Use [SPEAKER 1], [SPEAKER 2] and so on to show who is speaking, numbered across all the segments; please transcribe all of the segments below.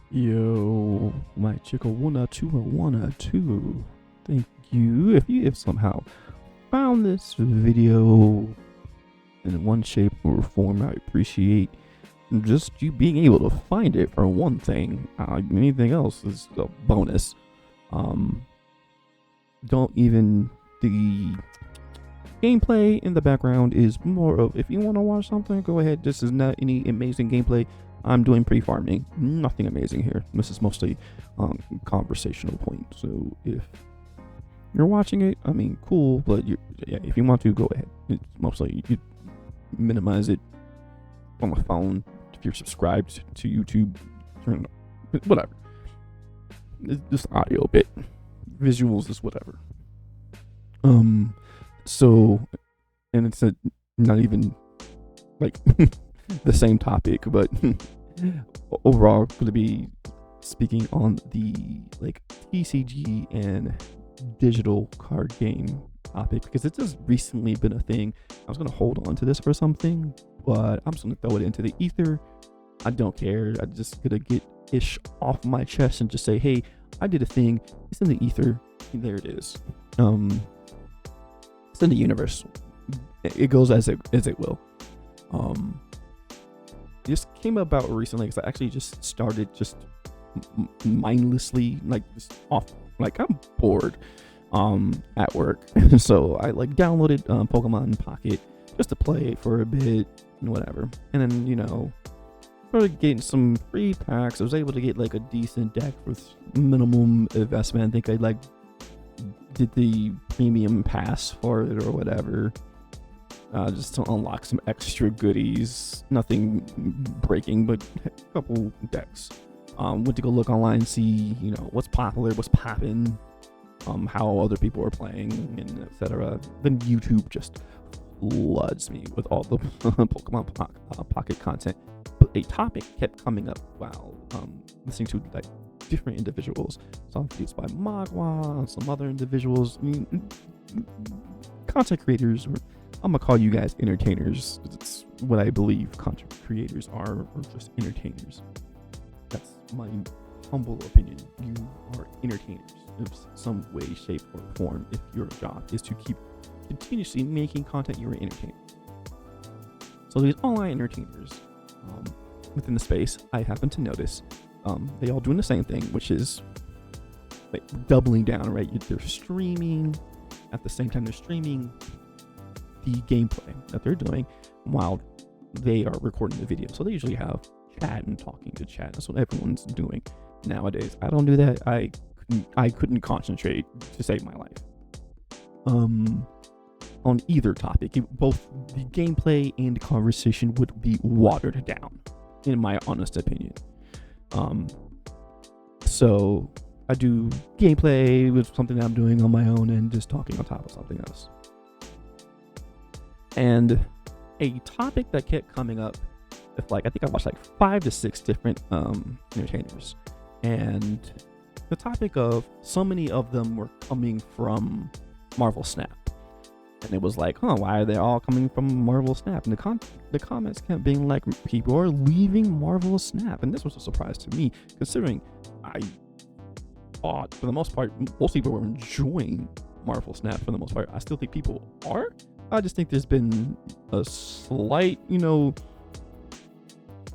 [SPEAKER 1] Yo, my chicka wanna two. Thank you. If you have somehow found this video in one shape or form, I appreciate just you being able to find it for one thing. Anything else is a bonus. Don't even the gameplay in the background is more of if you want to watch something, go ahead. This is not any amazing gameplay. I'm doing pre-farming. Nothing amazing here. This is mostly conversational point. So if you're watching it, I mean, cool. But if you want to, go ahead. It's mostly you minimize it on the phone. If you're subscribed to YouTube, whatever. It's just audio bit. Visuals is whatever. So, and it's not even like the same topic, but overall going to be speaking on the like TCG and digital card game topic because it's just recently been a thing. I was going to hold on to this for something, but I'm just going to throw it into the ether. I don't care. I'm just going to get ish off my chest and just say, hey, I did a thing. It's in the ether. And there it is. It's in the universe. It goes as it will. This came about recently because I actually just started just mindlessly, like just off, like I'm bored at work. So I like downloaded Pokemon Pocket just to play it for a bit and whatever. And then, started getting some free packs. I was able to get like a decent deck with minimum investment. I think I like did the premium pass for it or whatever, just to unlock some extra goodies. Nothing breaking, but a couple decks. Went to go look online, see what's popular, what's popping, how other people are playing, and etc. Then YouTube just floods me with all the Pokemon Pocket content. But a topic kept coming up while listening to like different individuals. Some videos by Magua and some other individuals. Content creators, or I'm gonna call you guys entertainers. It's what I believe content creators are, or just entertainers. That's my humble opinion. You are entertainers in some way, shape, or form. If your job is to keep continuously making content, you're an entertainer. So these online entertainers within the space, I happen to notice they all doing the same thing, which is like doubling down, right? They're streaming at the same time they're streaming the gameplay that they're doing while they are recording the video. So they usually have chat and talking to chat. That's what everyone's doing nowadays. I don't do that. I couldn't concentrate to save my life. On either topic, both the gameplay and conversation would be watered down, in my honest opinion. So I do gameplay with something that I'm doing on my own and just talking on top of something else. And a topic that kept coming up, I think I watched like 5 to 6 different entertainers, and the topic of so many of them were coming from Marvel Snap. And it was like, why are they all coming from Marvel Snap? And the comments kept being like, people are leaving Marvel Snap. And this was a surprise to me, considering I thought, for the most part, most people were enjoying Marvel Snap for the most part. I still think people are. I just think there's been a slight,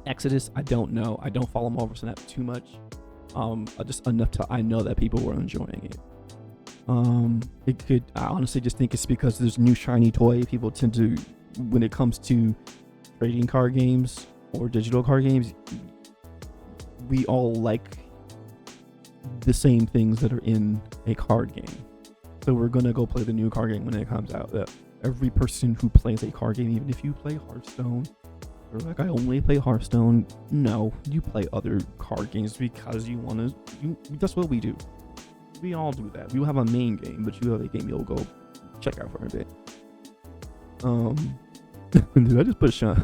[SPEAKER 1] exodus. I don't know. I don't follow Marvel Snap too much. Just enough to I know that people were enjoying it. I honestly just think it's because there's new shiny toy. People tend to, when it comes to trading card games or digital card games, we all like the same things that are in a card game. So we're gonna go play the new card game when it comes out. Every person who plays a card game, even if you play Hearthstone, or like I only play Hearthstone, no, you play other card games because you want to. That's what we do. We all do that. You have a main game, but you have a game you'll go check out for a bit. Did I just put shiny?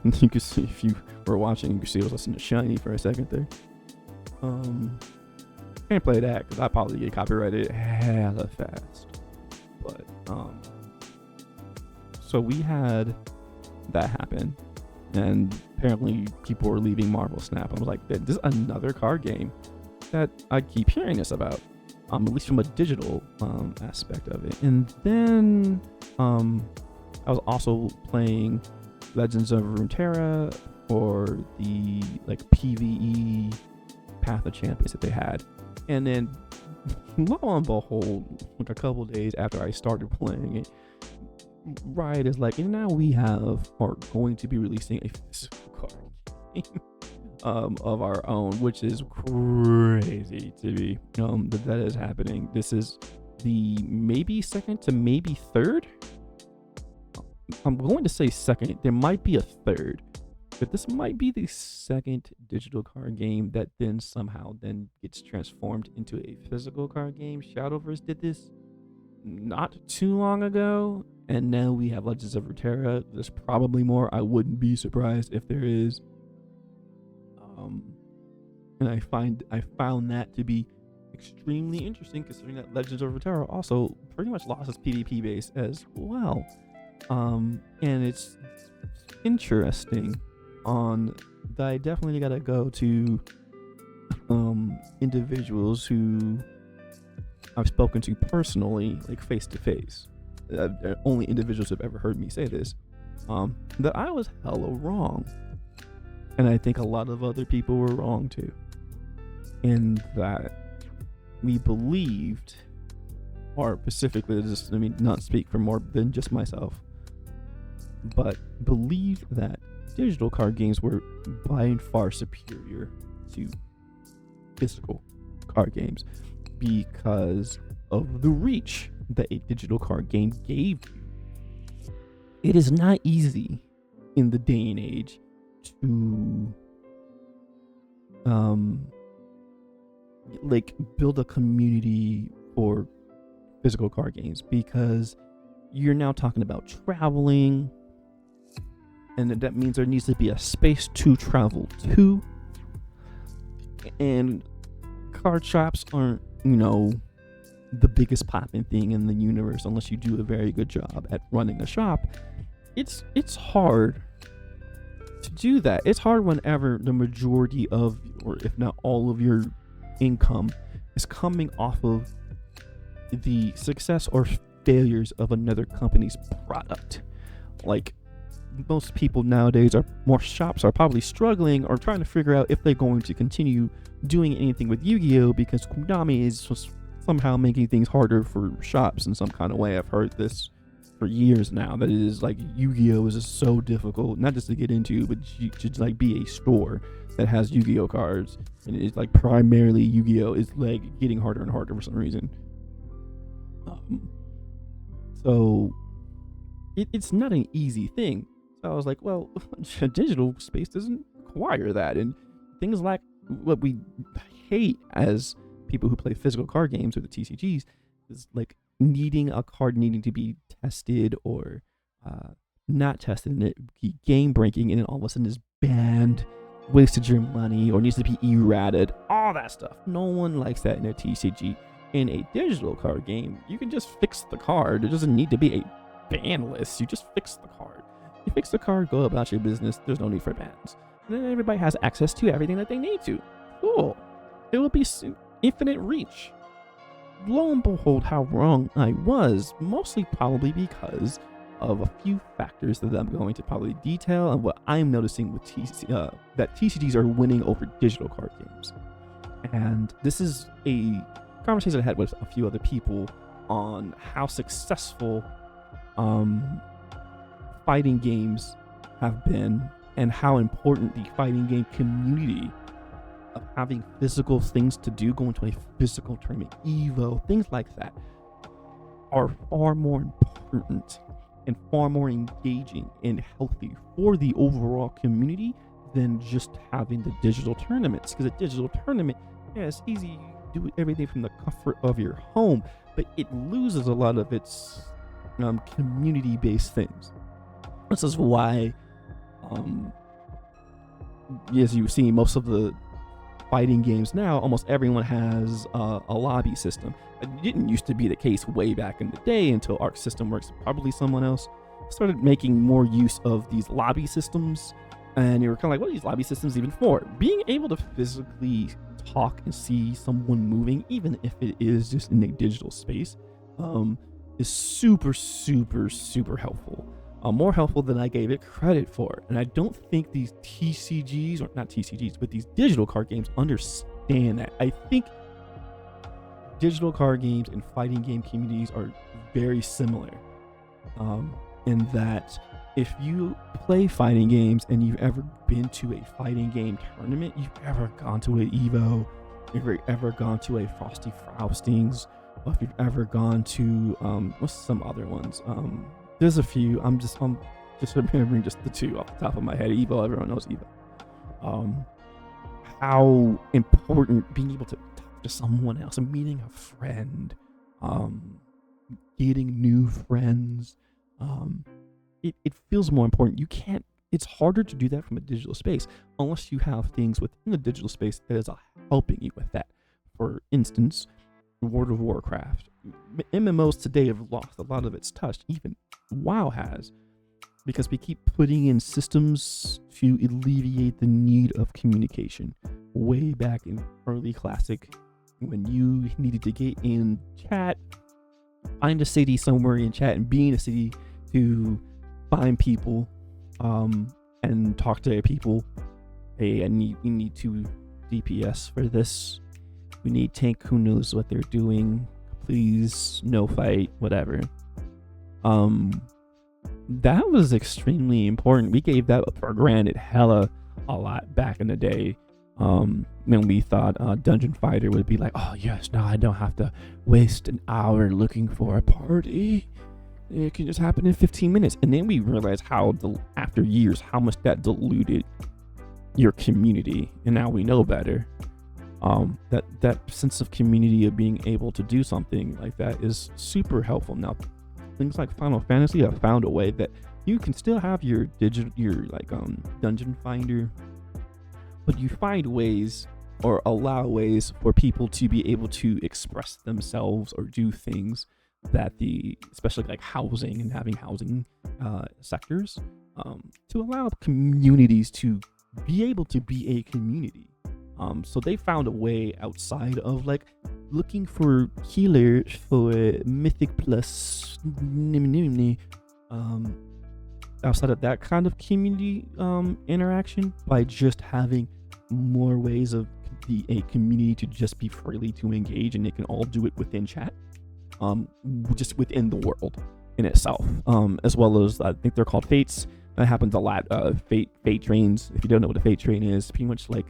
[SPEAKER 1] You can see, if you were watching, you can see I was listening to Shiny for a second there. Can't play that because I probably get copyrighted hella fast. But so we had that happen, and apparently people were leaving Marvel Snap. I was like, this is another card game that I keep hearing this about, at least from a digital aspect of it. And then I was also playing Legends of Runeterra for the like PvE Path of Champions that they had. And then lo and behold, like a couple days after I started playing it, Riot is like, and now we are going to be releasing a physical card game of our own, which is crazy to me that is happening. This is the maybe second to maybe third. I'm going to say second. There might be a third, but this might be the second digital card game that then somehow then gets transformed into a physical card game. Shadowverse did this not too long ago, and now we have Legends of Runeterra. There's probably more. I wouldn't be surprised if there is. And I found that to be extremely interesting, considering that Legends of Runeterra also pretty much lost its PvP base as well. And it's interesting that I definitely gotta go to individuals who I've spoken to personally, like face to face. Only individuals who have ever heard me say this, that I was hella wrong. And I think a lot of other people were wrong too. In that we believed, or specifically, just let me not speak for more than just myself, but believed that digital card games were by and far superior to physical card games because of the reach that a digital card game gave you. It is not easy in the day and age to like build a community for physical card games, because you're now talking about traveling, and that means there needs to be a space to travel to, and card shops aren't the biggest popping thing in the universe unless you do a very good job at running a shop. It's hard to do that. It's hard whenever the majority of, or if not all of your income is coming off of the success or failures of another company's product. Like, most people nowadays shops are probably struggling or trying to figure out if they're going to continue doing anything with Yu-Gi-Oh, because Konami is just somehow making things harder for shops in some kind of way. I've heard this for years now, that it is like Yu-Gi-Oh is just so difficult, not just to get into, but to like be a store that has Yu-Gi-Oh cards, and it's like primarily Yu-Gi-Oh is like getting harder and harder for some reason. So it's not an easy thing. So I was like, well, digital space doesn't require that, and things like what we hate as people who play physical card games or the TCGs is like needing a card needing to be tested or not tested, and it be game breaking, and then all of a sudden is banned, wasted your money, or needs to be errated, all that stuff. No one likes that in a TCG. In a digital card game, you can just fix the card. It doesn't need to be a ban list. You just fix the card. You fix the card, go about your business. There's no need for bans. And then everybody has access to everything that they need to. Cool. It will be infinite reach. Lo and behold, how wrong I was, mostly probably because of a few factors that I'm going to probably detail, and what I'm noticing with that TCGs are winning over digital card games. And this is a conversation I had with a few other people on how successful fighting games have been, and how important the fighting game community of having physical things to do, going to a physical tournament, Evo, things like that, are far more important and far more engaging and healthy for the overall community than just having the digital tournaments. Because a digital tournament, yeah, it's easy, you do everything from the comfort of your home, but it loses a lot of its community-based things. This is why, as you see, most of the fighting games now, almost everyone has a lobby system. It didn't used to be the case way back in the day until Arc System Works, probably someone else, started making more use of these lobby systems And you were kind of like, what are these lobby systems even for? Being able to physically talk and see someone moving, even if it is just in a digital space, is super, super, super helpful. More helpful than I gave it credit for. And I don't think these TCGs, or not TCGs, but these digital card games understand that. I think digital card games and fighting game communities are very similar, in that if you play fighting games and you've ever been to a fighting game tournament, you've ever gone to an Evo, you've ever gone to a Frosty Frostings, or if you've ever gone to what's some other ones? There's a few. I'm just remembering just the two off the top of my head. Evo, everyone knows Evo. How important being able to talk to someone else and meeting a friend, getting new friends. It feels more important. It's harder to do that from a digital space unless you have things within the digital space that is helping you with that. For instance, World of Warcraft. MMOs today have lost a lot of its touch. Even WoW has, because we keep putting in systems to alleviate the need of communication. Way back in early Classic, when you needed to get in chat, find a city somewhere in chat, and be in a city to find people, and talk to people. Hey, we need 2 DPS for this. We need tank who knows what they're doing. Please, no fight, whatever. That was extremely important. We gave that for granted hella a lot back in the day. When we thought Dungeon Fighter would be like, oh yes, now I don't have to waste an hour looking for a party. It can just happen in 15 minutes. And then we realized after years, how much that diluted your community. And now we know better. That sense of community of being able to do something like that is super helpful. Now, things like Final Fantasy have found a way that you can still have your Dungeon Finder, but you find ways or allow ways for people to be able to express themselves or do things that especially like housing and having housing sectors, to allow communities to be able to be a community. So they found a way outside of like looking for healers for Mythic Plus, outside of that kind of community interaction, by just having more ways of a community to just be freely to engage, and they can all do it within chat, just within the world in itself, as well as I think they're called fates. That happens a lot. Fate trains. If you don't know what a fate train is, pretty much like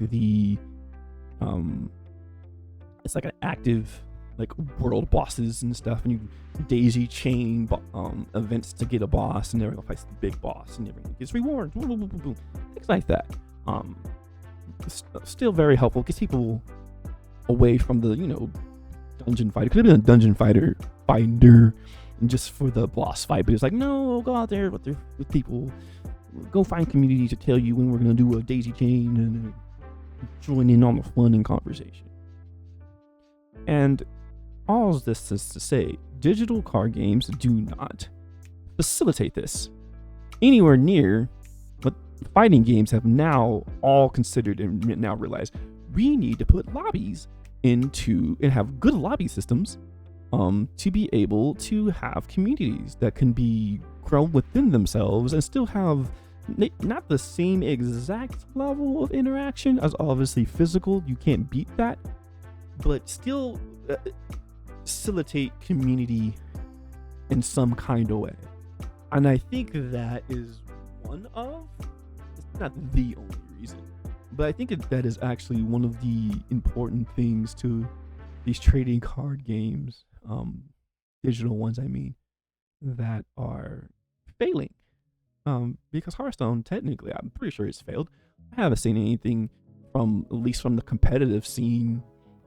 [SPEAKER 1] it's like an active like world bosses and stuff, and you daisy chain events to get a boss, and everyone fights the big boss, and everyone gets rewards, things like that. Still very helpful. Gets people away from the dungeon fighter. Could have been a dungeon finder and just for the boss fight, but it's like, no, go out there with people, go find community to tell you when we're gonna do a daisy chain and join in on the fun and conversation. And all of this is to say, digital card games do not facilitate this anywhere near what fighting games have now all considered and now realized. We need to put lobbies into and have good lobby systems to be able to have communities that can be grown within themselves and still have not the same exact level of interaction as obviously physical. You can't beat that, but still facilitate community in some kind of way. And I think that is it's not the only reason, but I think that is actually one of the important things to these trading card games, digital ones, I mean, that are failing. Because Hearthstone, technically, I'm pretty sure it's failed. I haven't seen anything at least from the competitive scene.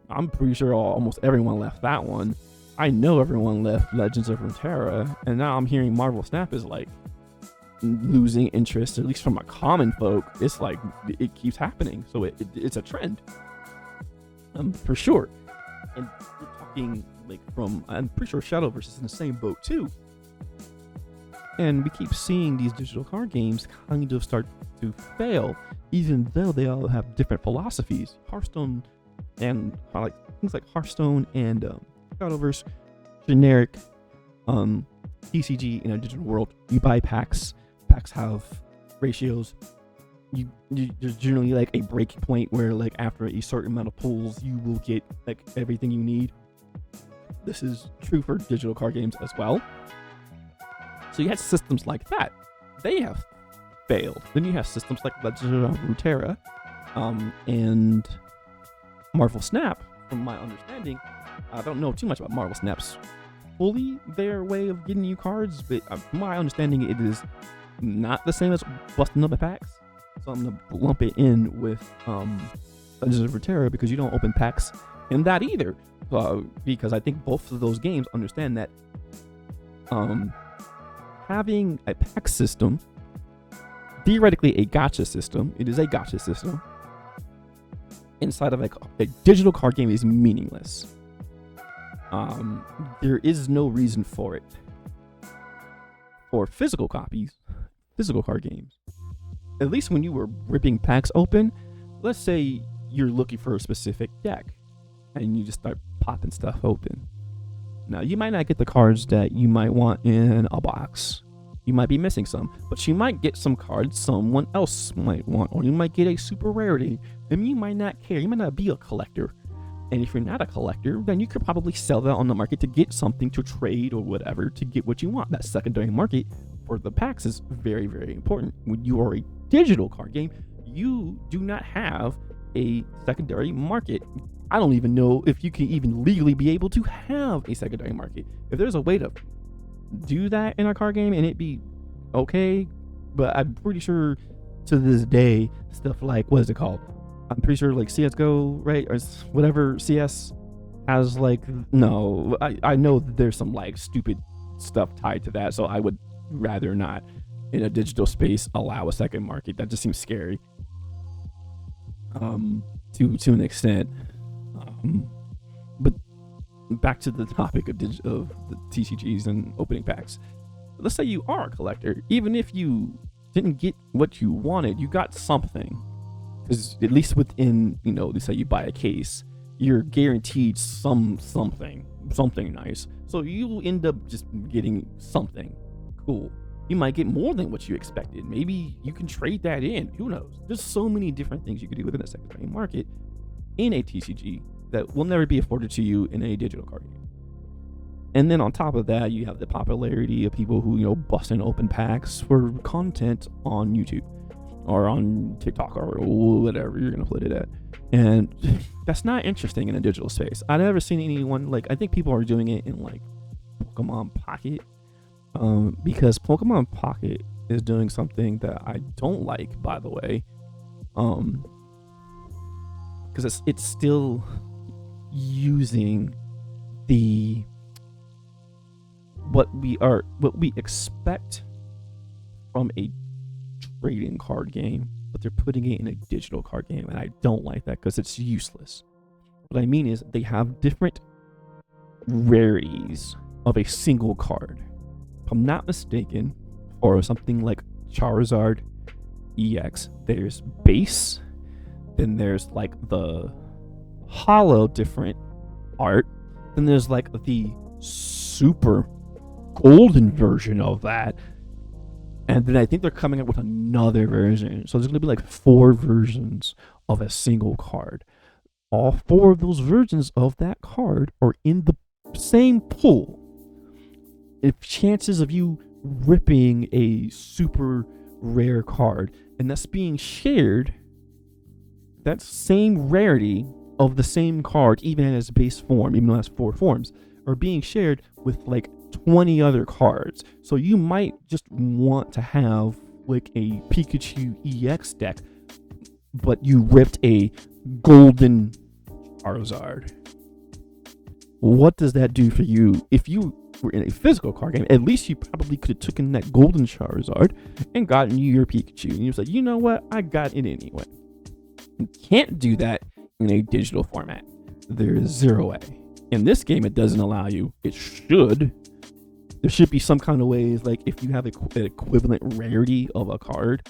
[SPEAKER 1] I'm pretty sure almost everyone left that one. I know everyone left Legends of Runeterra, and now I'm hearing Marvel Snap is like losing interest, at least from a common folk. It's like it keeps happening, so it's a trend, for sure. And we're talking like I'm pretty sure Shadowverse is in the same boat too. And we keep seeing these digital card games kind of start to fail, even though they all have different philosophies. Hearthstone and like things like Hearthstone and Shadowverse, generic DCG in a digital world. You buy packs. Packs have ratios. There's generally like a breaking point where like after a certain amount of pulls, you will get like everything you need. This is true for digital card games as well. So you had systems like that. They have failed. Then you have systems like Legend of Runeterra and Marvel Snap. From my understanding, I don't know too much about Marvel Snap's fully their way of getting you cards, but from my understanding, it is not the same as busting up the packs. So I'm gonna lump it in with Legend of Runeterra because you don't open packs in that either. Because I think both of those games understand that having a pack system, theoretically a gacha system, it is a gacha system, inside of like a digital card game is meaningless. There is no reason for it. For physical copies, physical card games, at least when you were ripping packs open, let's say you're looking for a specific deck and you just start popping stuff open. Now, you might not get the cards that you might want in a box. You might be missing some, but you might get some cards someone else might want, or you might get a super rarity, and you might not care. You might not be a collector. And if you're not a collector, then you could probably sell that on the market to get something to trade or whatever to get what you want. That secondary market for the packs is very, very important. When you are a digital card game, you do not have a secondary market. I don't even know if you can even legally be able to have a secondary market. If there's a way to do that in a card game and it be okay, but I'm pretty sure to this day, stuff like, what is it called? I'm pretty sure like CSGO, right? Or whatever CS has like, no, I know that there's some like stupid stuff tied to that. So I would rather not in a digital space allow a second market. That just seems scary. To an extent. But back to the topic of the TCGs and opening packs. Let's say you are a collector. Even if you didn't get what you wanted, you got something. Because at least within, let's say you buy a case, you're guaranteed something nice. So you end up just getting something cool. You might get more than what you expected. Maybe you can trade that in. Who knows? There's so many different things you could do within a secondary market in a TCG that will never be afforded to you in a digital card game. And then on top of that, you have the popularity of people who, busting open packs for content on YouTube or on TikTok or whatever you're going to put it at. And that's not interesting in a digital space. I've never seen anyone, I think people are doing it in Pokemon Pocket. Because Pokemon Pocket is doing something that I don't like, by the way. Because it's still using what we expect from a trading card game, but they're putting it in a digital card game, and I don't like that because it's useless. What I mean is they have different rarities of a single card. If I'm not mistaken, or something like Charizard EX, there's base, then there's the hollow different art, then there's the super golden version of that, and then I think they're coming up with another version. So there's going to be 4 versions of a single card. All 4 of those versions of that card are in the same pool. If chances of you ripping a super rare card and that's being shared, that same rarity of the same card, even in its base form, even though it has 4 forms, are being shared with 20 other cards. So you might just want to have a Pikachu EX deck, but you ripped a golden Charizard. What does that do for you? If you were in a physical card game, at least you probably could have taken that golden Charizard and gotten you your Pikachu. And you was like, you know what? I got it anyway. You can't do that in a digital format. There's 0 way. In this game, it doesn't allow you. It should, There should be some kind of ways, like if you have an equivalent rarity of a card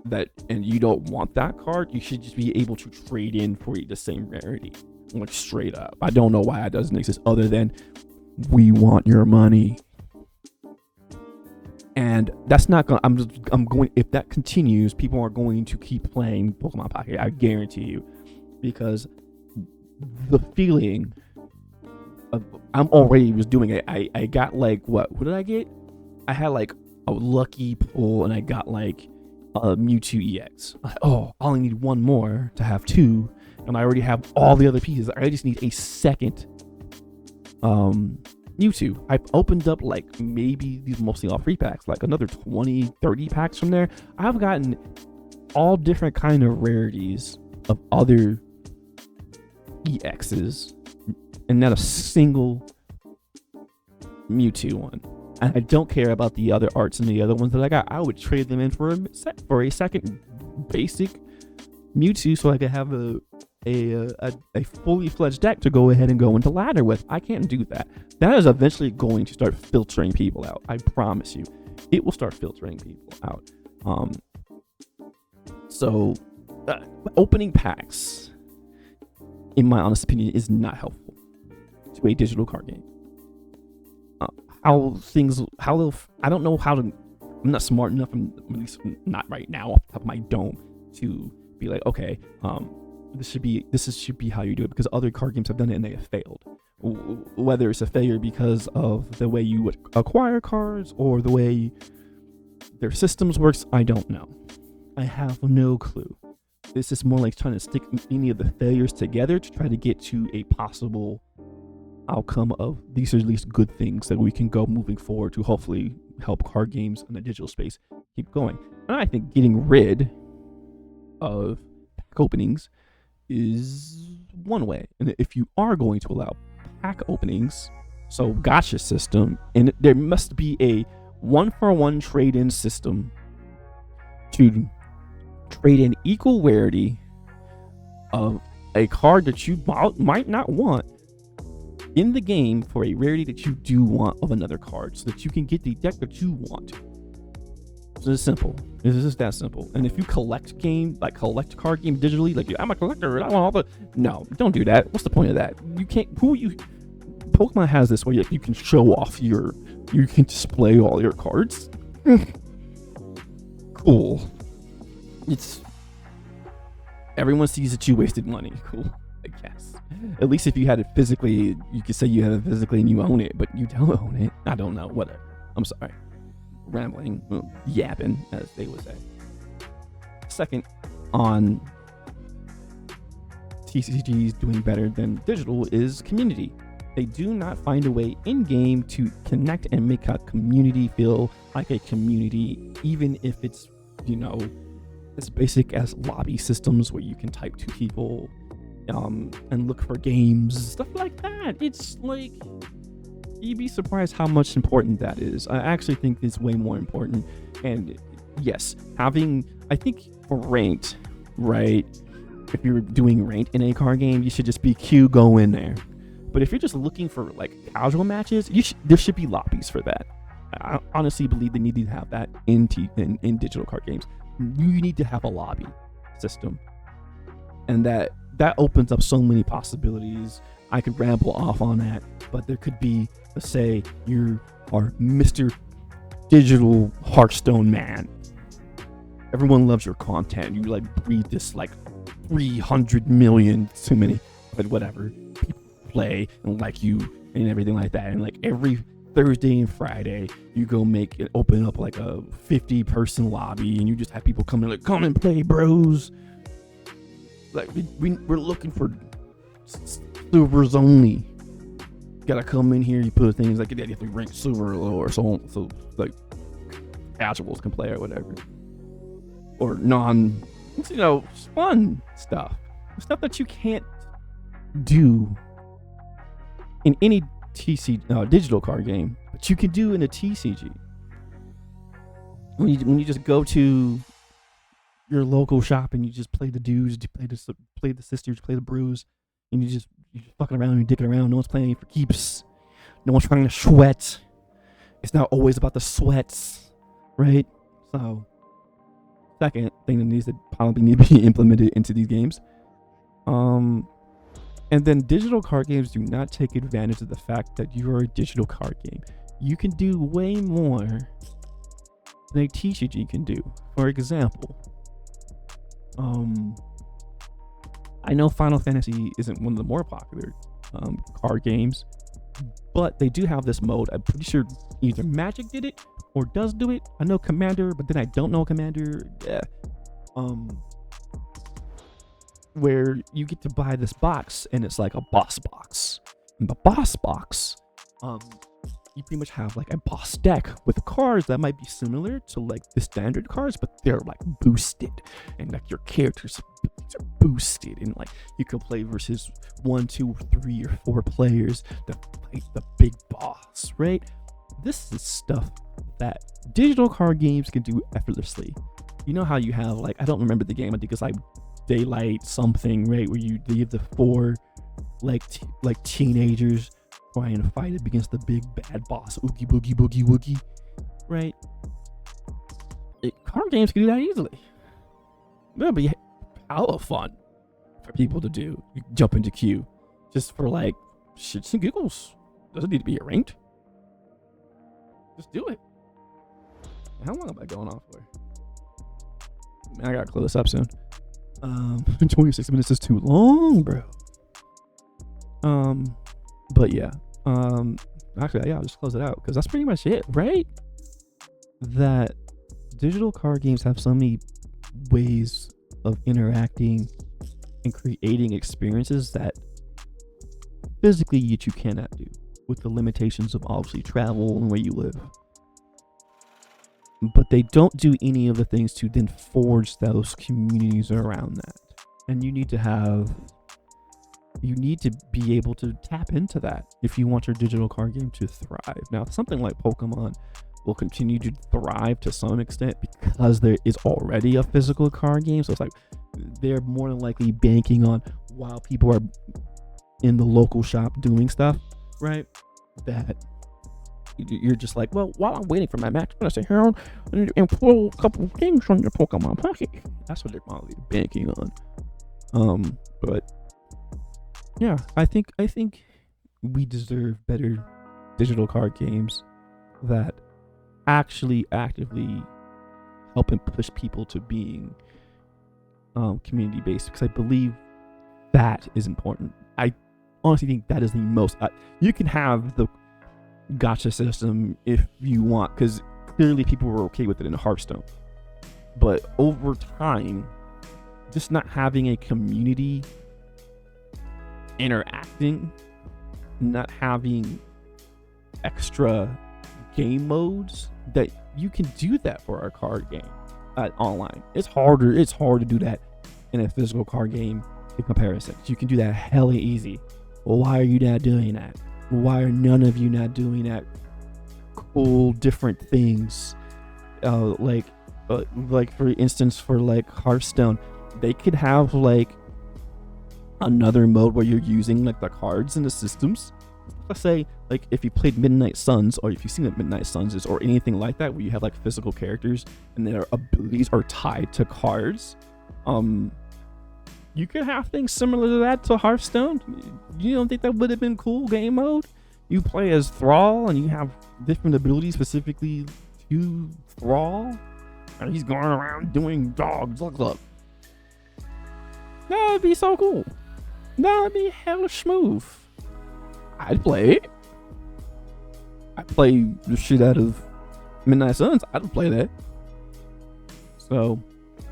[SPEAKER 1] that, and you don't want that card, you should just be able to trade in for the same rarity, like straight up. I don't know why that doesn't exist, other than we want your money. And that's not gonna. I'm going. If that continues, people are going to keep playing Pokemon Pocket. I guarantee you, because the feeling of, I'm already was doing it. I got like what did I get? I had like a lucky pull, and I got like a Mewtwo EX. Oh, I only need one more to have two, and I already have all the other pieces. I just need a second Mewtwo. I opened up like maybe these mostly all free packs, like another 20-30 packs from there. I've gotten all different kind of rarities of other EXs and not a single Mewtwo one. And I don't care about the other arts and the other ones that I got. I would trade them in for a second basic Mewtwo so I could have a fully fledged deck to go ahead and go into ladder with. I can't do that. That is eventually going to start filtering people out. I promise you, it will start filtering people out. So opening packs, in my honest opinion, is not helpful to a digital card game. I don't know how to. I'm not smart enough, at least not right now, off the top of my dome, to be like, okay, this should be how you do it, because other card games have done it and they have failed. Whether it's a failure because of the way you would acquire cards or the way their systems works, I don't know. I have no clue. This is more like trying to stick any of the failures together to try to get to a possible outcome of these are at least good things that we can go moving forward to hopefully help card games in the digital space keep going. And I think getting rid of pack openings is one way. And if you are going to allow pack openings, so gacha system, and there must be a 1-for-1 trade-in system to trade in equal rarity of a card that you might not want in the game for a rarity that you do want of another card, so that you can get the deck that you want. So it's simple. It's just that simple. And if you collect card games digitally, like I'm a collector and I want all the, no, don't do that. What's the point of that? You can't. Pokemon has this where you can show off you can display all your cards. Cool. Everyone sees that you wasted money. Cool, I guess. At least if you had it physically, you could say you have it physically and you own it, but you don't own it. I don't know. Whatever. I'm sorry. Rambling, yapping, as they would say. Second, on TCGs doing better than digital is community. They do not find a way in-game to connect and make a community feel like a community, even if it's, as basic as lobby systems where you can type to people and look for games, stuff like that. It's like, you'd be surprised how much important that is. I actually think it's way more important. And yes, I think for ranked, right? If you're doing ranked in a card game, you should just be go in there. But if you're just looking for like casual matches, there should be lobbies for that. I honestly believe they need to have that in digital card games. You need to have a lobby system, and that opens up so many possibilities. I could ramble off on that, but there could be, let's say you are Mr. Digital Hearthstone man. Everyone loves your content. You like breathe this like 300 million, too many, but whatever. People play and like you and everything like that. And like every Thursday and Friday, you go open up like a 50-person lobby, and you just have people come in like, come and play, bros. Like we're looking for silvers only. Gotta come in here, you put things like you have to rank silver or so like casuals can play or whatever, or fun stuff that you can't do in any digital card game, but you can do in a TCG. When you just go to your local shop and you just play the dudes, you play the sisters, play the bros, and you're fucking around, you're dicking around. No one's playing for keeps. No one's trying to sweat. It's not always about the sweats, right? So, second thing that needs to probably need to be implemented into these games. And then digital card games do not take advantage of the fact that you are a digital card game. You can do way more than a TCG can do. For example, I know Final Fantasy isn't one of the more popular card games, but they do have this mode. I'm pretty sure either Magic did it or does do it. I know Commander, but then I don't know Commander. Yeah. Where you get to buy this box and it's like a boss box. In the boss box, you pretty much have like a boss deck with cards that might be similar to like the standard cards, but they're like boosted, and like your characters are boosted, and like you can play versus 1, 2, 3, or 4 players to fight the big boss, right? This is stuff that digital card games can do effortlessly. You know how you have like, I don't remember the game, I think it's like Daylight something, right, where you have the 4 like teenagers trying to fight against the big bad boss, Oogie Boogie Boogie Woogie, right? Card games can do that easily. That'll be hella fun for people to do. You jump into queue just for like shits and giggles. Doesn't need to be ranked. Just do it. How long am I going on for? Man, I gotta close this up soon. 26 minutes is too long, bro. But yeah, actually, yeah, I'll just close it out because that's pretty much it, right? That digital card games have so many ways of interacting and creating experiences that physically you cannot do, with the limitations of obviously travel and where you live. But they don't do any of the things to then forge those communities around that. And you need to be able to tap into that if you want your digital card game to thrive. Now, something like Pokemon will continue to thrive to some extent because there is already a physical card game. So it's like they're more than likely banking on while people are in the local shop doing stuff, right? That you're just like, well, while I'm waiting for my match, I'm gonna sit here and pull a couple of things from your Pokemon pocket. That's what they're probably banking on. But yeah, I think we deserve better digital card games that actually actively help and push people to being community based, because I believe that is important. I honestly think that is the most. You can have the gacha system if you want, because clearly people were okay with it in Hearthstone, but over time, just not having a community interacting, not having extra game modes that you can do that for our card game online. It's hard to do that in a physical card game in comparison. You can do that hella easy. Well, why are you not doing that? Why are none of you not doing that cool different things? Like for instance, for like Hearthstone, they could have like another mode where you're using like the cards and the systems. Let's say like if you played Midnight Suns, or if you've seen what Midnight Suns is, or anything like that, where you have like physical characters and their abilities are tied to cards. You could have things similar to that to Hearthstone. You don't think that would have been cool game mode? You play as Thrall and you have different abilities specifically to Thrall, and he's going around doing dogs. Look. That would be so cool. That would be hella smooth. I'd play it. I'd play the shit out of Midnight Suns. I'd play that. So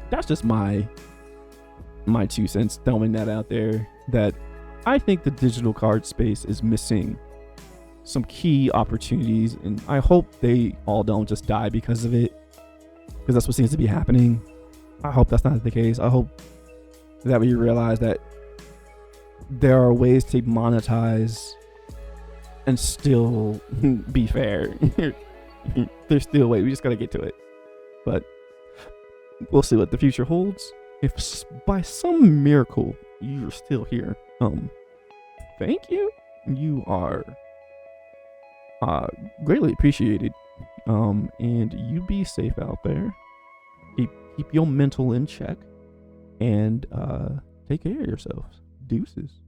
[SPEAKER 1] that's just my 2 cents, throwing that out there, that I think the digital card space is missing some key opportunities, and I hope they all don't just die because of it, because that's what seems to be happening. I hope that's not the case. I hope that we realize that there are ways to monetize and still be fair. There's still a way. We just gotta get to it. But we'll see what the future holds. If by some miracle you're still here, thank you. You are Greatly appreciated. And you be safe out there. Keep your mental in check, and take care of yourselves. Deuces.